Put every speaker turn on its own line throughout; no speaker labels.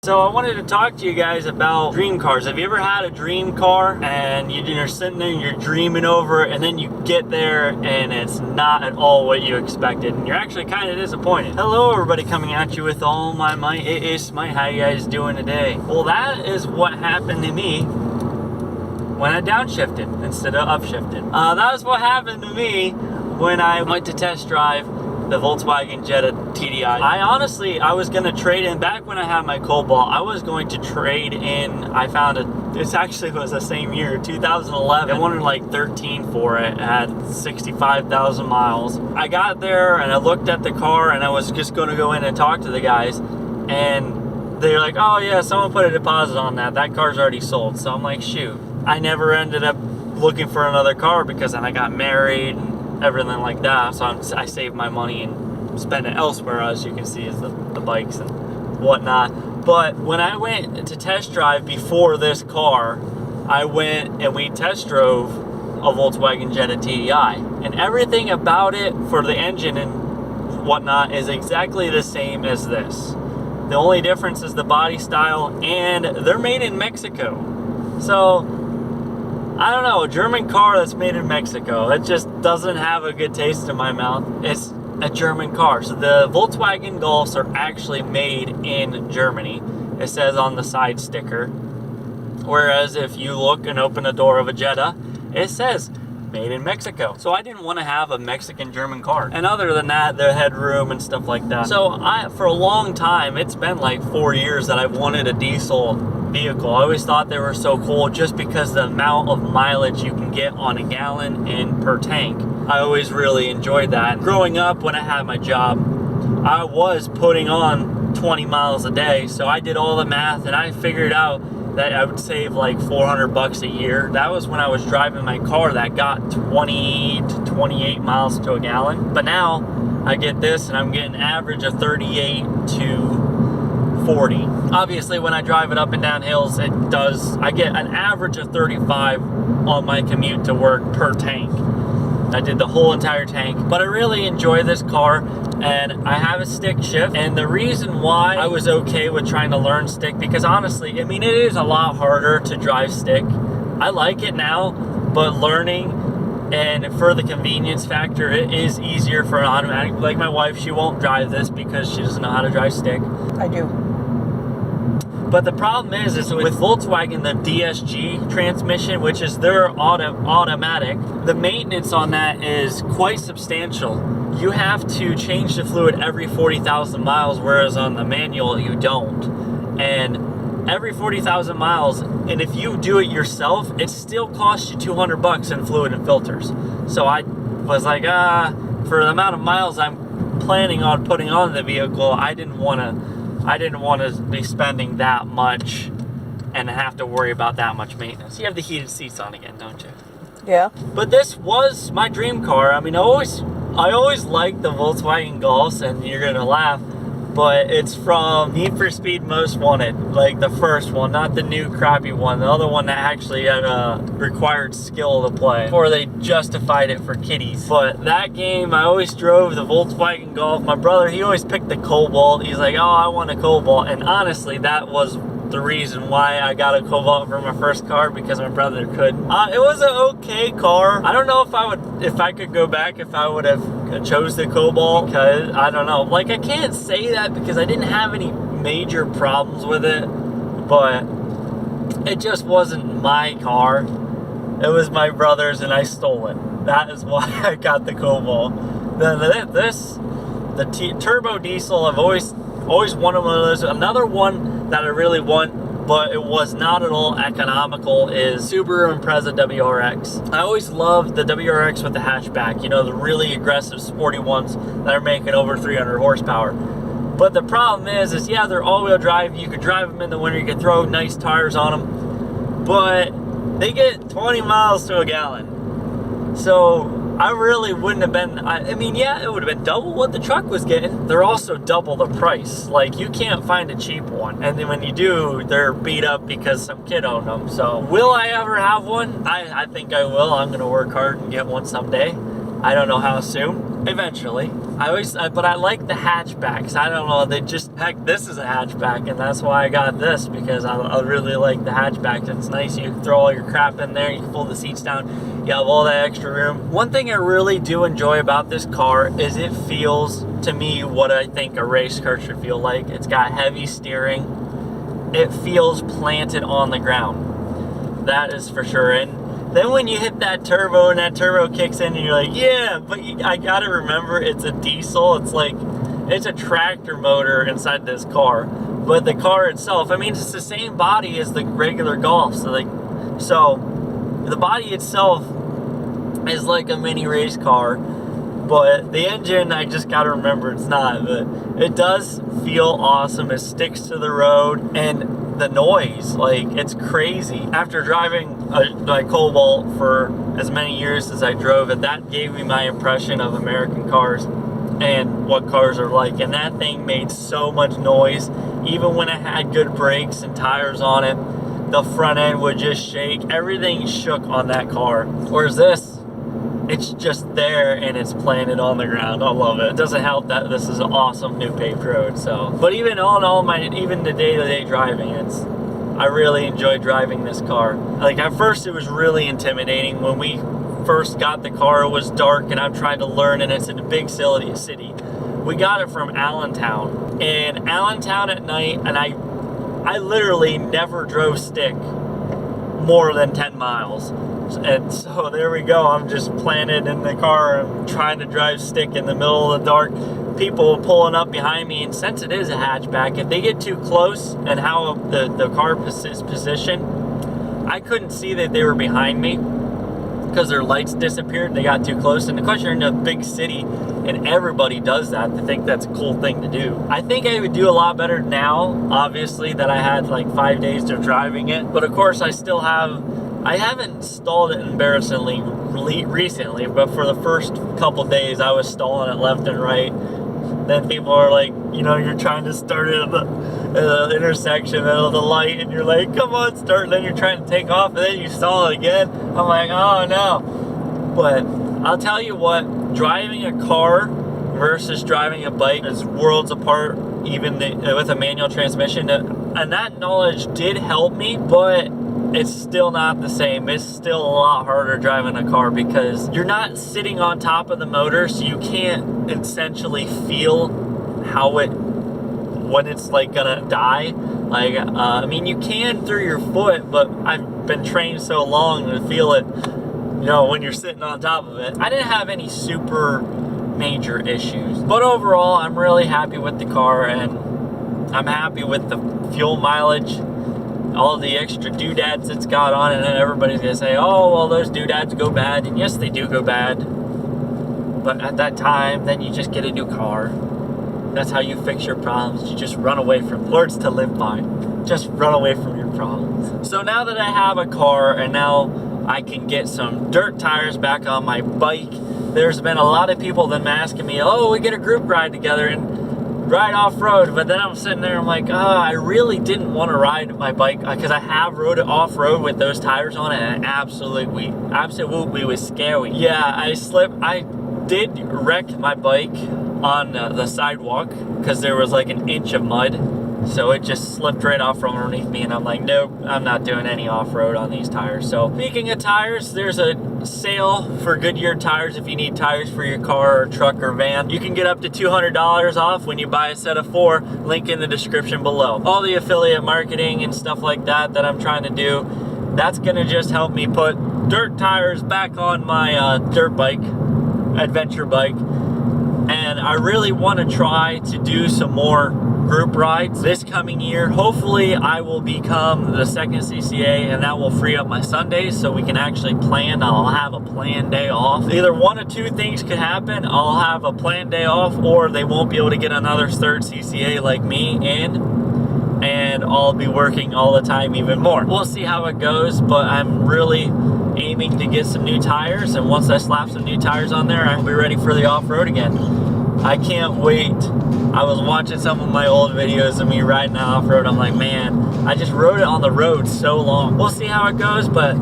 So I wanted to talk to you guys about dream cars. Have you ever had a dream car and you're sitting there and you're dreaming over it, and then you get there and it's not at all what you expected and you're actually kind of disappointed? Hello everybody, coming at you with all my might. It is Smite. How you guys doing today? Well, that is what happened to me when I downshifted instead of upshifted. That was what happened to me when I went to test drive the Volkswagen Jetta TDI. I was gonna trade in, back when I had my Cobalt, I was going to trade in, I found it actually was the same year, 2011. I wanted like 13 for it. It had 65,000 miles. I got there and I looked at the car and I was just gonna go in and talk to the guys, and they're like, oh yeah, someone put a deposit on that. That car's already sold. So I'm like, shoot. I never ended up looking for another car because then I got married and everything like that, so I saved my money and spent it elsewhere, as you can see, is the bikes and whatnot. But when I went to test drive before this car, I went and we test drove a Volkswagen Jetta TDI, and everything about it for the engine and whatnot is exactly the same as this. The only difference is the body style, and they're made in Mexico. So I don't know, a German car that's made in Mexico, it just doesn't have a good taste in my mouth. It's a German car. So the Volkswagen Golfs are actually made in Germany. It says on the side sticker. Whereas if you look and open the door of a Jetta, it says made in Mexico. So I didn't want to have a Mexican German car. And other than that, the headroom and stuff like that. So for a long time, it's been like 4 years that I've wanted a diesel vehicle. I always thought they were so cool just because the amount of mileage you can get on a gallon and per tank. I always really enjoyed that. Growing up, when I had my job, I was putting on 20 miles a day. So I did all the math and I figured out that I would save like 400 bucks a year. That was when I was driving my car that got 20 to 28 miles to a gallon. But now I get this and I'm getting an average of 38 to 40. Obviously, when I drive it up and down hills, I get an average of 35 on my commute to work per tank. I did the whole entire tank, but I really enjoy this car, and I have a stick shift. And the reason why I was okay with trying to learn stick, because honestly, I mean, it is a lot harder to drive stick. I like it now, but learning and for the convenience factor, it is easier for an automatic. Like my wife, she won't drive this because she doesn't know how to drive stick.
I do.
But the problem is with Volkswagen, the DSG transmission, which is their automatic, the maintenance on that is quite substantial. You have to change the fluid every 40,000 miles, whereas on the manual, you don't. And every 40,000 miles, and if you do it yourself, it still costs you 200 bucks in fluid and filters. So I was like, for the amount of miles I'm planning on putting on the vehicle, I didn't want to be spending that much and have to worry about that much maintenance. You have the heated seats on again, don't you?
Yeah.
But this was my dream car. I mean, I always liked the Volkswagen Golfs, and you're gonna laugh, but it's from Need for Speed Most Wanted, like the first one, not the new crappy one, the other one that actually had required skill to play before they justified it for kiddies. But that game, I always drove the Volkswagen Golf. My brother, he always picked the Cobalt. He's like, oh, I want a Cobalt. And honestly, that was the reason why I got a Cobalt for my first car, because my brother couldn't. It was an okay car. I don't know if I could go back, if I would have chose the Cobalt, because I don't know. Like, I can't say that because I didn't have any major problems with it, but it just wasn't my car. It was my brother's and I stole it. That is why I got the Cobalt. The turbo diesel, I've always wanted one of those. Another one that I really want, but it was not at all economical, is Subaru Impreza WRX. I always loved the WRX with the hatchback, you know, the really aggressive sporty ones that are making over 300 horsepower. But the problem is yeah, they're all-wheel drive. You could drive them in the winter, you could throw nice tires on them, but they get 20 miles to a gallon. So I really wouldn't have been, I mean, yeah, it would have been double what the truck was getting. They're also double the price. Like, you can't find a cheap one. And then when you do, they're beat up because some kid owned them. So, will I ever have one? I think I will. I'm going to work hard and get one someday. I don't know how soon. Eventually. But I like the hatchbacks. I don't know, heck, this is a hatchback, and that's why I got this, because I really like the hatchback. It's nice, you can throw all your crap in there, you can pull the seats down, you have all that extra room. One thing I really do enjoy about this car is it feels, to me, what I think a race car should feel like. It's got heavy steering. It feels planted on the ground. That is for sure. And then when you hit that turbo and that turbo kicks in and you're like, yeah, but I gotta remember it's a diesel. It's a tractor motor inside this car. But the car itself, I mean, it's the same body as the regular Golf. So the body itself is like a mini race car. But the engine, I just gotta remember it's not. But it does feel awesome. It sticks to the road. And the noise, like, it's crazy. After driving my Cobalt for as many years as I drove it, that gave me my impression of American cars and what cars are like. And that thing made so much noise. Even when it had good brakes and tires on it, the front end would just shake. Everything shook on that car. Whereas this, it's just there and it's planted on the ground. I love it. It doesn't help that this is an awesome new paved road. So, but even all in all, even the day-to-day driving, I really enjoy driving this car. Like, at first it was really intimidating. When we first got the car, it was dark and I'm trying to learn, and it's in a big city. We got it from Allentown. And Allentown at night, and I literally never drove stick more than 10 miles. And so there we go, I'm just planted in the car, I'm trying to drive stick in the middle of the dark, people pulling up behind me, and since it is a hatchback, if they get too close and how the car is positioned, I couldn't see that they were behind me because their lights disappeared, they got too close. And of course, you're in a big city and everybody does that. They think that's a cool thing to do. I think I would do a lot better now, obviously, that I had like 5 days of driving it, but of course I haven't stalled it embarrassingly recently, but for the first couple days I was stalling it left and right. Then people are like, you know, you're trying to start it at the intersection of the light and you're like, come on, start, and then you're trying to take off and then you stall it again. I'm like, oh no. But I'll tell you what, driving a car versus driving a bike is worlds apart, even with a manual transmission. And that knowledge did help me, but it's still not the same. It's still a lot harder driving a car because you're not sitting on top of the motor, so you can't essentially feel when it's like gonna die. Like, I mean, you can through your foot, but I've been trained so long to feel it, you know, when you're sitting on top of it. I didn't have any super major issues, but overall, I'm really happy with the car, and I'm happy with the fuel mileage, all the extra doodads it's got on it. And then everybody's gonna say, oh, well, those doodads go bad. And yes, they do go bad, but at that time, then you just get a new car. That's how you fix your problems. You just run away from them. Words to live by. Just run away from your problems. So now that I have a car and now I can get some dirt tires back on my bike, there's been a lot of people that have asking me, oh, we get a group ride together and ride off-road. But then I'm sitting there, I'm like, oh, I really didn't want to ride my bike because I have rode it off-road with those tires on it, and absolutely was scary. Yeah, I did wreck my bike on the sidewalk because there was like an inch of mud. So it just slipped right off from underneath me, and I'm like, nope, I'm not doing any off-road on these tires. So speaking of tires, there's a sale for Goodyear tires. If you need tires for your car or truck or van, you can get up to $200 off when you buy a set of 4. Link in the description below. All the affiliate marketing and stuff like that I'm trying to do, that's gonna just help me put dirt tires back on my dirt bike, adventure bike. And I really want to try to do some more group rides this coming year. Hopefully I will become the second CCA, and that will free up my Sundays so we can actually plan. I'll have a planned day off. Either one of two things could happen. I'll have a planned day off, or they won't be able to get another third CCA like me in, and I'll be working all the time even more. We'll see how it goes, but I'm really aiming to get some new tires, and once I slap some new tires on there, I'll be ready for the off-road again. I can't wait. I was watching some of my old videos of me riding off-road. I'm like, man, I just rode it on the road so long. We'll see how it goes, but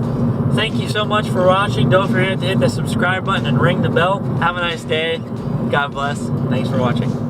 thank you so much for watching. Don't forget to hit the subscribe button and ring the bell. Have a nice day. God bless. Thanks for watching.